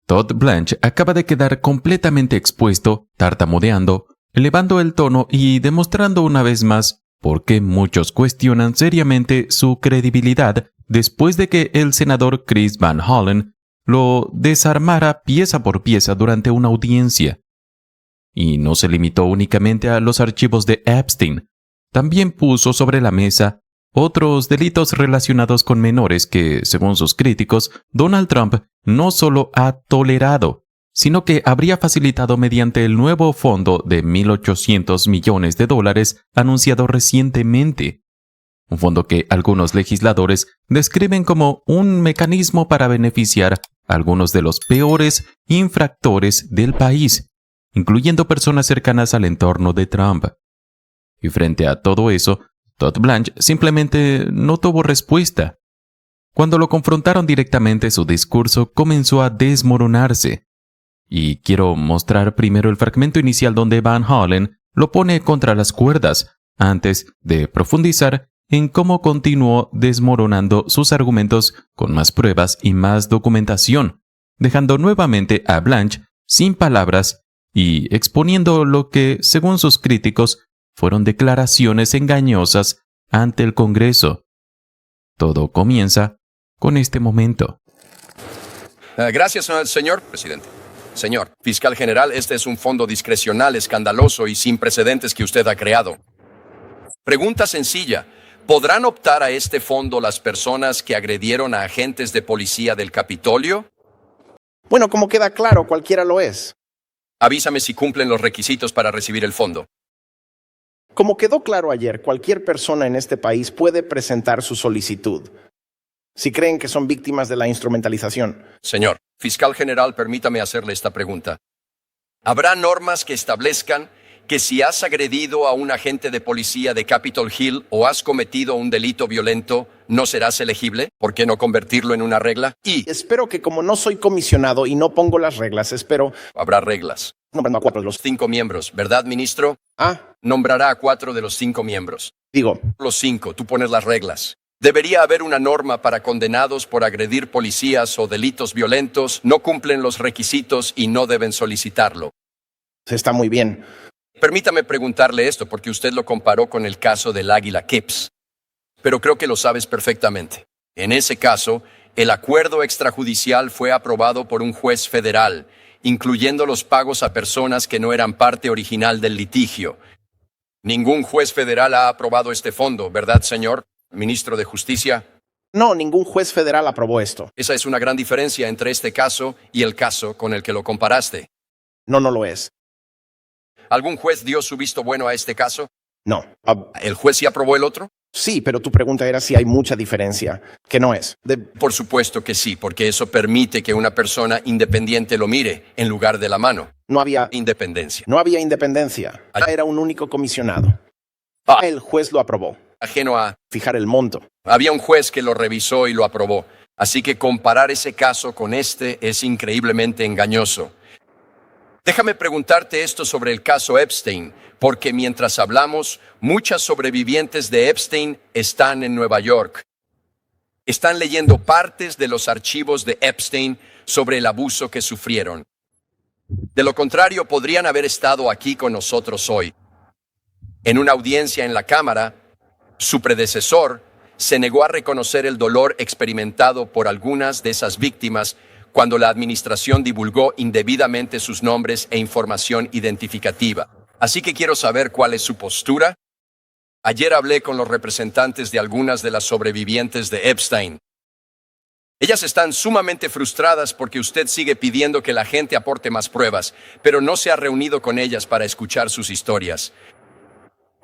Todd Blanche acaba de quedar completamente expuesto, tartamudeando, elevando el tono y demostrando una vez más por qué muchos cuestionan seriamente su credibilidad después de que el senador Chris Van Hollen lo desarmara pieza por pieza durante una audiencia. Y no se limitó únicamente a los archivos de Epstein, también puso sobre la mesa otros delitos relacionados con menores que, según sus críticos, Donald Trump no solo ha tolerado, sino que habría facilitado mediante el nuevo fondo de $1.800 millones anunciado recientemente. Un fondo que algunos legisladores describen como un mecanismo para beneficiar a algunos de los peores infractores del país, incluyendo personas cercanas al entorno de Trump. Y frente a todo eso, Todd Blanche simplemente no tuvo respuesta. Cuando lo confrontaron directamente, su discurso comenzó a desmoronarse. Y quiero mostrar primero el fragmento inicial donde Van Hollen lo pone contra las cuerdas, antes de profundizar en cómo continuó desmoronando sus argumentos con más pruebas y más documentación, dejando nuevamente a Blanche sin palabras y exponiendo lo que, según sus críticos, fueron declaraciones engañosas ante el Congreso. Todo comienza con este momento. Gracias, señor presidente. Señor fiscal general, este es un fondo discrecional, escandaloso y sin precedentes que usted ha creado. Pregunta sencilla. ¿Podrán optar a este fondo las personas que agredieron a agentes de policía del Capitolio? Bueno, como queda claro, cualquiera lo es. Avísame si cumplen los requisitos para recibir el fondo. Como quedó claro ayer, cualquier persona en este país puede presentar su solicitud, si creen que son víctimas de la instrumentalización. Señor fiscal general, permítame hacerle esta pregunta. ¿Habrá normas que establezcan que si has agredido a un agente de policía de Capitol Hill o has cometido un delito violento, no serás elegible? ¿Por qué no convertirlo en una regla? Y espero que, como no soy comisionado y no pongo las reglas, habrá reglas. nombrando a 4 de los 5 miembros, ¿verdad, ministro? Nombrará a 4 de los 5 miembros. Los 5, tú pones las reglas. Debería haber una norma para condenados por agredir policías o delitos violentos, no cumplen los requisitos y no deben solicitarlo. Está muy bien. Permítame preguntarle esto porque usted lo comparó con el caso del Águila Kips. Pero creo que lo sabes perfectamente. En ese caso, el acuerdo extrajudicial fue aprobado por un juez federal, incluyendo los pagos a personas que no eran parte original del litigio. Ningún juez federal ha aprobado este fondo, ¿verdad, señor ministro de Justicia? No, ningún juez federal aprobó esto. Esa es una gran diferencia entre este caso y el caso con el que lo comparaste. No, no lo es. ¿Algún juez dio su visto bueno a este caso? No. ¿El juez sí aprobó el otro? Sí, pero tu pregunta era si hay mucha diferencia, que no es. Por supuesto que sí, porque eso permite que una persona independiente lo mire en lugar de la mano. No había independencia. No había independencia. Era un único comisionado. El juez lo aprobó. Ajeno a fijar el monto. Había un juez que lo revisó y lo aprobó. Así que comparar ese caso con este es increíblemente engañoso. Déjame preguntarte esto sobre el caso Epstein, porque mientras hablamos, muchas sobrevivientes de Epstein están en Nueva York. Están leyendo partes de los archivos de Epstein sobre el abuso que sufrieron. De lo contrario, podrían haber estado aquí con nosotros hoy. En una audiencia en la Cámara, su predecesor se negó a reconocer el dolor experimentado por algunas de esas víctimas cuando la administración divulgó indebidamente sus nombres e información identificativa. Así que quiero saber cuál es su postura. Ayer hablé con los representantes de algunas de las sobrevivientes de Epstein. Ellas están sumamente frustradas porque usted sigue pidiendo que la gente aporte más pruebas, pero no se ha reunido con ellas para escuchar sus historias.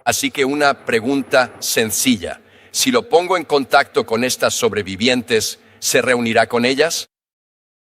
Así que una pregunta sencilla. Si lo pongo en contacto con estas sobrevivientes, ¿se reunirá con ellas?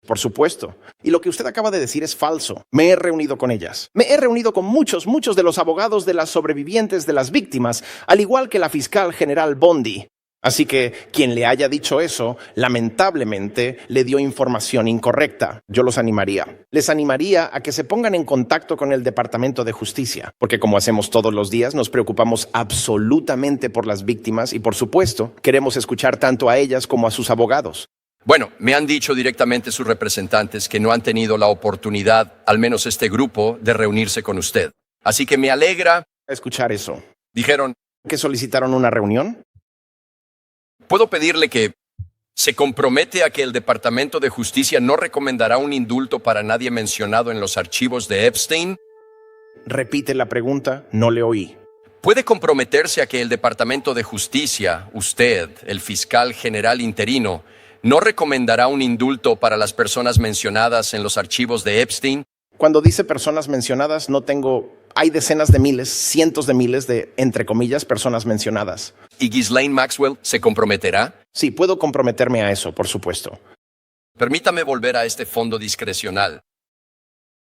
Por supuesto. Y lo que usted acaba de decir es falso. Me he reunido con ellas. Me he reunido con muchos de los abogados de las sobrevivientes de las víctimas, al igual que la fiscal general Bondi. Así que quien le haya dicho eso, lamentablemente, le dio información incorrecta. Yo los animaría. Les animaría a que se pongan en contacto con el Departamento de Justicia, porque como hacemos todos los días, nos preocupamos absolutamente por las víctimas y, por supuesto, queremos escuchar tanto a ellas como a sus abogados. Bueno, me han dicho directamente sus representantes que no han tenido la oportunidad, al menos este grupo, de reunirse con usted. Así que me alegra. Escuchar eso. Dijeron, ¿Que solicitaron una reunión? ¿puedo pedirle que se compromete a que el Departamento de Justicia no recomendará un indulto para nadie mencionado en los archivos de Epstein? Repite la pregunta, no le oí. ¿Puede comprometerse a que el Departamento de Justicia, usted, el fiscal general interino, no recomendará un indulto para las personas mencionadas en los archivos de Epstein? Cuando dice personas mencionadas, no tengo... Hay decenas de miles, cientos de miles de, entre comillas, personas mencionadas. ¿Y Ghislaine Maxwell se comprometerá? Sí, puedo comprometerme a eso, por supuesto. Permítame volver a este fondo discrecional.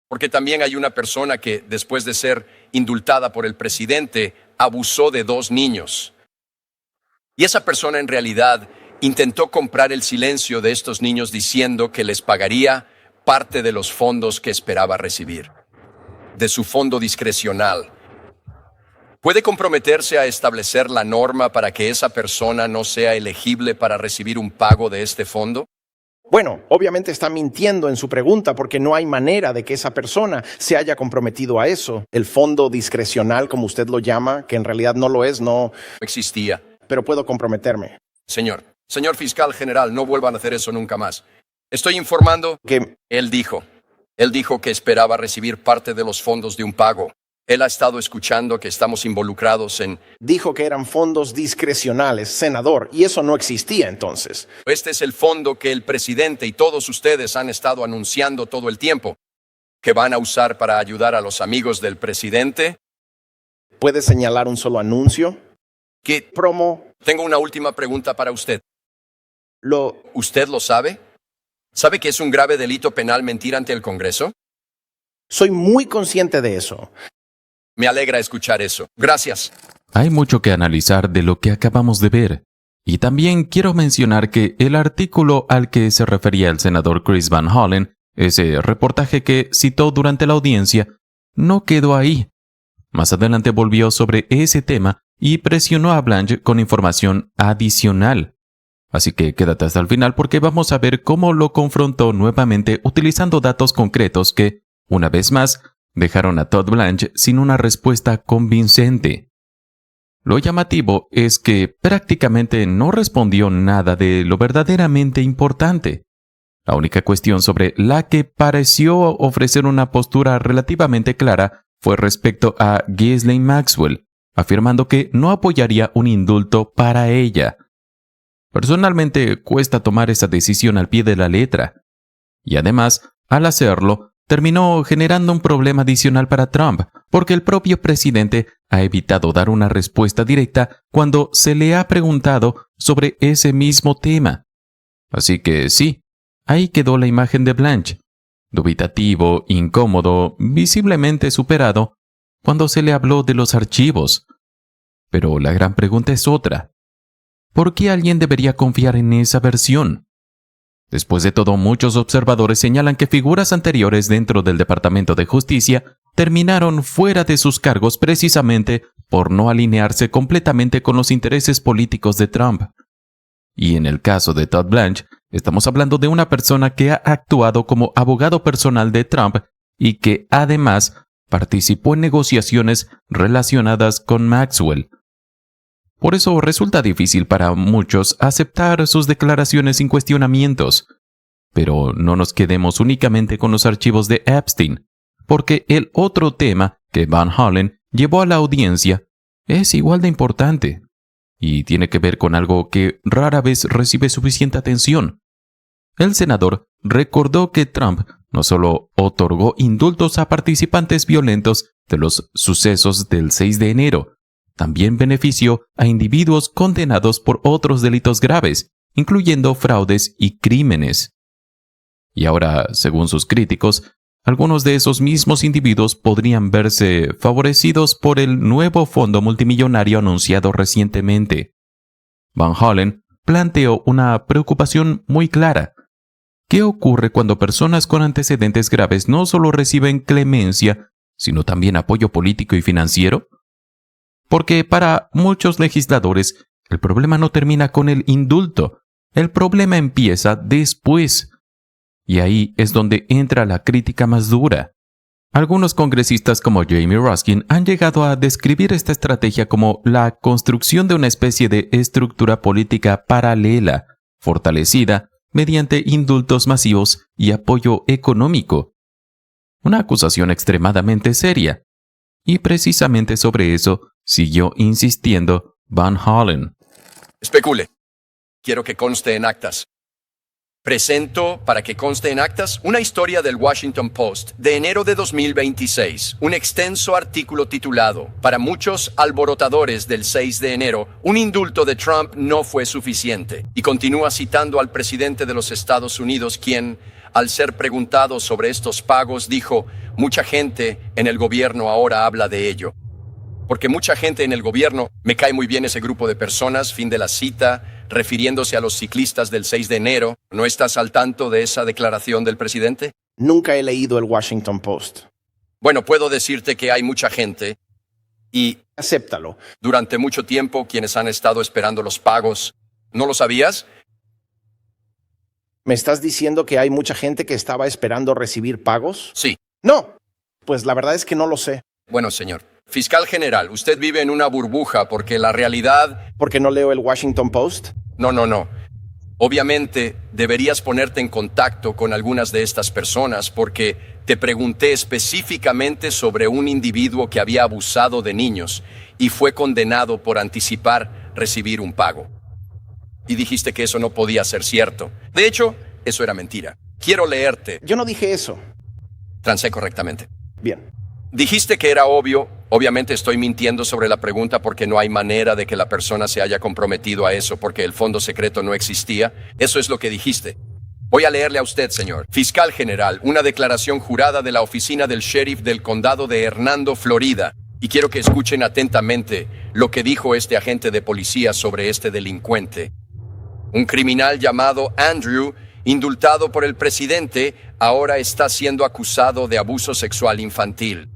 Porque también hay una persona que, después de ser indultada por el presidente, abusó de 2 niños. Y esa persona en realidad intentó comprar el silencio de estos niños diciendo que les pagaría parte de los fondos que esperaba recibir. De su fondo discrecional. ¿Puede comprometerse a establecer la norma para que esa persona no sea elegible para recibir un pago de este fondo? Bueno, obviamente está mintiendo en su pregunta porque no hay manera de que esa persona se haya comprometido a eso. El fondo discrecional, como usted lo llama, que en realidad no lo es, no, Existía. pero puedo comprometerme. Señor fiscal general, no vuelvan a hacer eso nunca más. Estoy informando Que Él dijo que esperaba recibir parte de los fondos de un pago. Él ha estado escuchando que estamos involucrados en... dijo que eran fondos discrecionales, senador, y eso no existía entonces. Este es el fondo que el presidente y todos ustedes han estado anunciando todo el tiempo, que van a usar para ayudar a los amigos del presidente. ¿Puede señalar un solo anuncio? Que Promo, tengo una última pregunta para usted. lo... ¿Usted lo sabe? ¿Sabe que es un grave delito penal mentir ante el Congreso? Soy muy consciente de eso. Me alegra escuchar eso. Gracias. Hay mucho que analizar de lo que acabamos de ver. Y también quiero mencionar que el artículo al que se refería el senador Chris Van Hollen, ese reportaje que citó durante la audiencia, no quedó ahí. Más adelante volvió sobre ese tema y presionó a Blanche con información adicional. Así que quédate hasta el final porque vamos a ver cómo lo confrontó nuevamente utilizando datos concretos que, una vez más, dejaron a Todd Blanche sin una respuesta convincente. Lo llamativo es que prácticamente no respondió nada de lo verdaderamente importante. La única cuestión sobre la que pareció ofrecer una postura relativamente clara fue respecto a Ghislaine Maxwell, afirmando que no apoyaría un indulto para ella. Personalmente cuesta tomar esa decisión al pie de la letra. Y además, al hacerlo, terminó generando un problema adicional para Trump, porque el propio presidente ha evitado dar una respuesta directa cuando se le ha preguntado sobre ese mismo tema. Así que sí, ahí quedó la imagen de Blanche, dubitativo, incómodo, visiblemente superado, cuando se le habló de los archivos. Pero la gran pregunta es otra. ¿Por qué alguien debería confiar en esa versión? Después de todo, muchos observadores señalan que figuras anteriores dentro del Departamento de Justicia terminaron fuera de sus cargos precisamente por no alinearse completamente con los intereses políticos de Trump. Y en el caso de Todd Blanche, estamos hablando de una persona que ha actuado como abogado personal de Trump y que además participó en negociaciones relacionadas con Maxwell. Por eso resulta difícil para muchos aceptar sus declaraciones sin cuestionamientos. Pero no nos quedemos únicamente con los archivos de Epstein, porque el otro tema que Van Hollen llevó a la audiencia es igual de importante, y tiene que ver con algo que rara vez recibe suficiente atención. El senador recordó que Trump no solo otorgó indultos a participantes violentos de los sucesos del 6 de enero, también benefició a individuos condenados por otros delitos graves, incluyendo fraudes y crímenes. Y ahora, según sus críticos, algunos de esos mismos individuos podrían verse favorecidos por el nuevo fondo multimillonario anunciado recientemente. Van Hollen planteó una preocupación muy clara. ¿Qué ocurre cuando personas con antecedentes graves no solo reciben clemencia, sino también apoyo político y financiero? Porque para muchos legisladores, el problema no termina con el indulto. El problema empieza después. Y ahí es donde entra la crítica más dura. Algunos congresistas como Jamie Raskin han llegado a describir esta estrategia como la construcción de una especie de estructura política paralela, fortalecida mediante indultos masivos y apoyo económico. Una acusación extremadamente seria. Y precisamente sobre eso siguió insistiendo Van Hollen. Especule. Quiero que conste en actas. Presento, para que conste en actas, una historia del Washington Post de enero de 2026, un extenso artículo titulado "Para muchos alborotadores del 6 de enero, un indulto de Trump no fue suficiente", y continúa citando al presidente de los Estados Unidos, quien, al ser preguntado sobre estos pagos, dijo: "Mucha gente en el gobierno ahora habla de ello. Porque mucha gente en el gobierno, me cae muy bien ese grupo de personas", fin de la cita, refiriéndose a los ciclistas del 6 de enero. ¿No estás al tanto de esa declaración del presidente? Nunca he leído el Washington Post. Bueno, puedo decirte que hay mucha gente y Acéptalo. durante mucho tiempo quienes han estado esperando los pagos. ¿No lo sabías? ¿Me estás diciendo que hay mucha gente que estaba esperando recibir pagos? Sí. No. Pues la verdad es que no lo sé. Bueno, señor. Fiscal general, usted vive en una burbuja porque la realidad... ¿Por qué no leo el Washington Post? No. Obviamente, deberías ponerte en contacto con algunas de estas personas porque te pregunté específicamente sobre un individuo que había abusado de niños y fue condenado por anticipar recibir un pago. Y dijiste que eso no podía ser cierto. De hecho, eso era mentira. Quiero leerte. Yo no dije eso. Transé correctamente. Bien. Dijiste que era obvio. Obviamente estoy mintiendo sobre la pregunta porque no hay manera de que la persona se haya comprometido a eso porque el fondo secreto no existía. Eso es lo que dijiste. Voy a leerle a usted, señor. Fiscal general, una declaración jurada de la oficina del sheriff del condado de Hernando, Florida. Y quiero que escuchen atentamente lo que dijo este agente de policía sobre este delincuente. Un criminal llamado Andrew, indultado por el presidente, ahora está siendo acusado de abuso sexual infantil.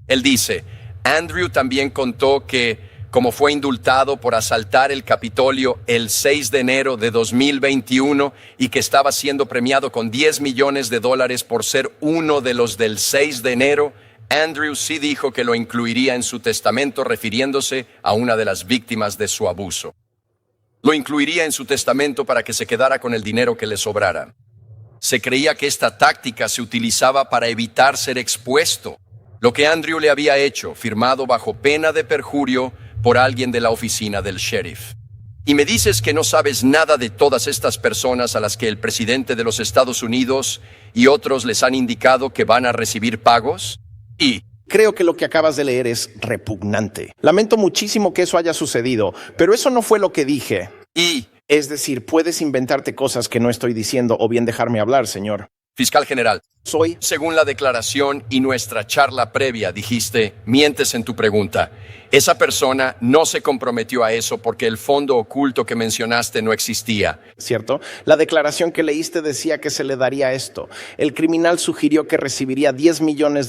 Él dice, Andrew también contó que, como fue indultado por asaltar el Capitolio el 6 de enero de 2021 y que estaba siendo premiado con $10 millones por ser uno de los del 6 de enero, Andrew sí dijo que lo incluiría en su testamento refiriéndose a una de las víctimas de su abuso. Lo incluiría en su testamento para que se quedara con el dinero que le sobrara. Se creía que esta táctica se utilizaba para evitar ser expuesto. Lo que Andrew le había hecho, firmado bajo pena de perjurio por alguien de la oficina del sheriff. Y me dices que no sabes nada de todas estas personas a las que el presidente de los Estados Unidos y otros les han indicado que van a recibir pagos. Y creo que lo que acabas de leer es repugnante. Lamento muchísimo que eso haya sucedido, pero eso no fue lo que dije. Es decir, puedes inventarte cosas que no estoy diciendo o bien dejarme hablar, señor. Fiscal general, Soy... según la declaración y nuestra charla previa, dijiste, mientes en tu pregunta. Esa persona no se comprometió a eso porque el fondo oculto que mencionaste no existía. ¿Cierto? La declaración que leíste decía que se le daría esto. El criminal sugirió que recibiría $10 millones.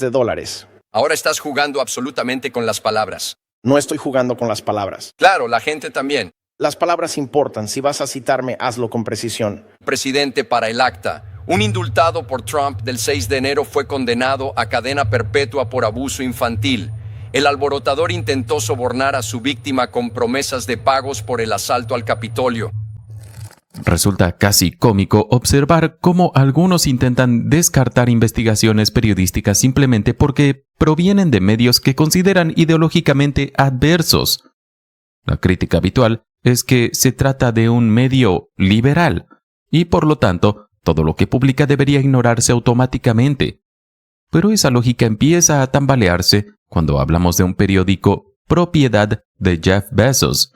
Ahora estás jugando absolutamente con las palabras. No estoy jugando con las palabras. Claro, la gente también. Las palabras importan. Si vas a citarme, hazlo con precisión. Presidente para el acta. Un indultado por Trump del 6 de enero fue condenado a cadena perpetua por abuso infantil. El alborotador intentó sobornar a su víctima con promesas de pagos por el asalto al Capitolio. Resulta casi cómico observar cómo algunos intentan descartar investigaciones periodísticas simplemente porque provienen de medios que consideran ideológicamente adversos. La crítica habitual es que se trata de un medio liberal y, por lo tanto, todo lo que publica debería ignorarse automáticamente. Pero esa lógica empieza a tambalearse cuando hablamos de un periódico propiedad de Jeff Bezos.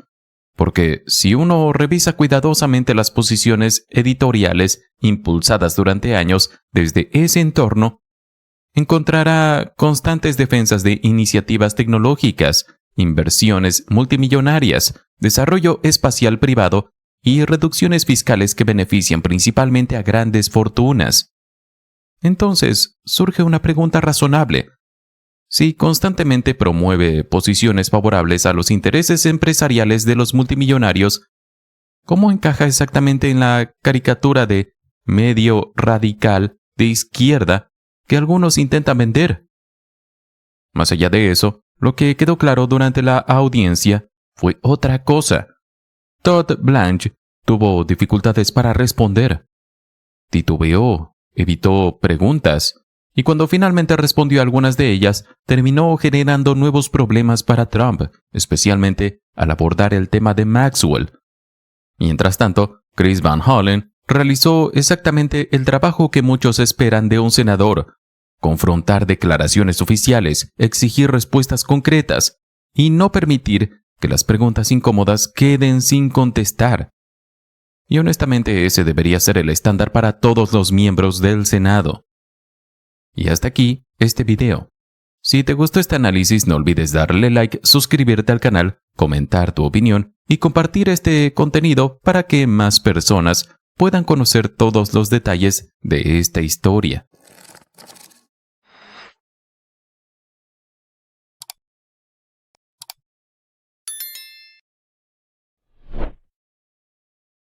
Porque si uno revisa cuidadosamente las posiciones editoriales impulsadas durante años desde ese entorno, encontrará constantes defensas de iniciativas tecnológicas, inversiones multimillonarias, desarrollo espacial privado y reducciones fiscales que benefician principalmente a grandes fortunas. Entonces, surge una pregunta razonable. Si constantemente promueve posiciones favorables a los intereses empresariales de los multimillonarios, ¿Cómo encaja exactamente en la caricatura de medio radical de izquierda que algunos intentan vender? Más allá de eso, lo que quedó claro durante la audiencia fue otra cosa. Todd Blanche tuvo dificultades para responder. Titubeó, evitó preguntas, y cuando finalmente respondió a algunas de ellas, terminó generando nuevos problemas para Trump, especialmente al abordar el tema de Maxwell. Mientras tanto, Chris Van Hollen realizó exactamente el trabajo que muchos esperan de un senador: confrontar declaraciones oficiales, exigir respuestas concretas y no permitir que las preguntas incómodas queden sin contestar. Y honestamente ese debería ser el estándar para todos los miembros del Senado. Y hasta aquí este video. Si te gustó este análisis, no olvides darle like, suscribirte al canal, comentar tu opinión y compartir este contenido para que más personas puedan conocer todos los detalles de esta historia.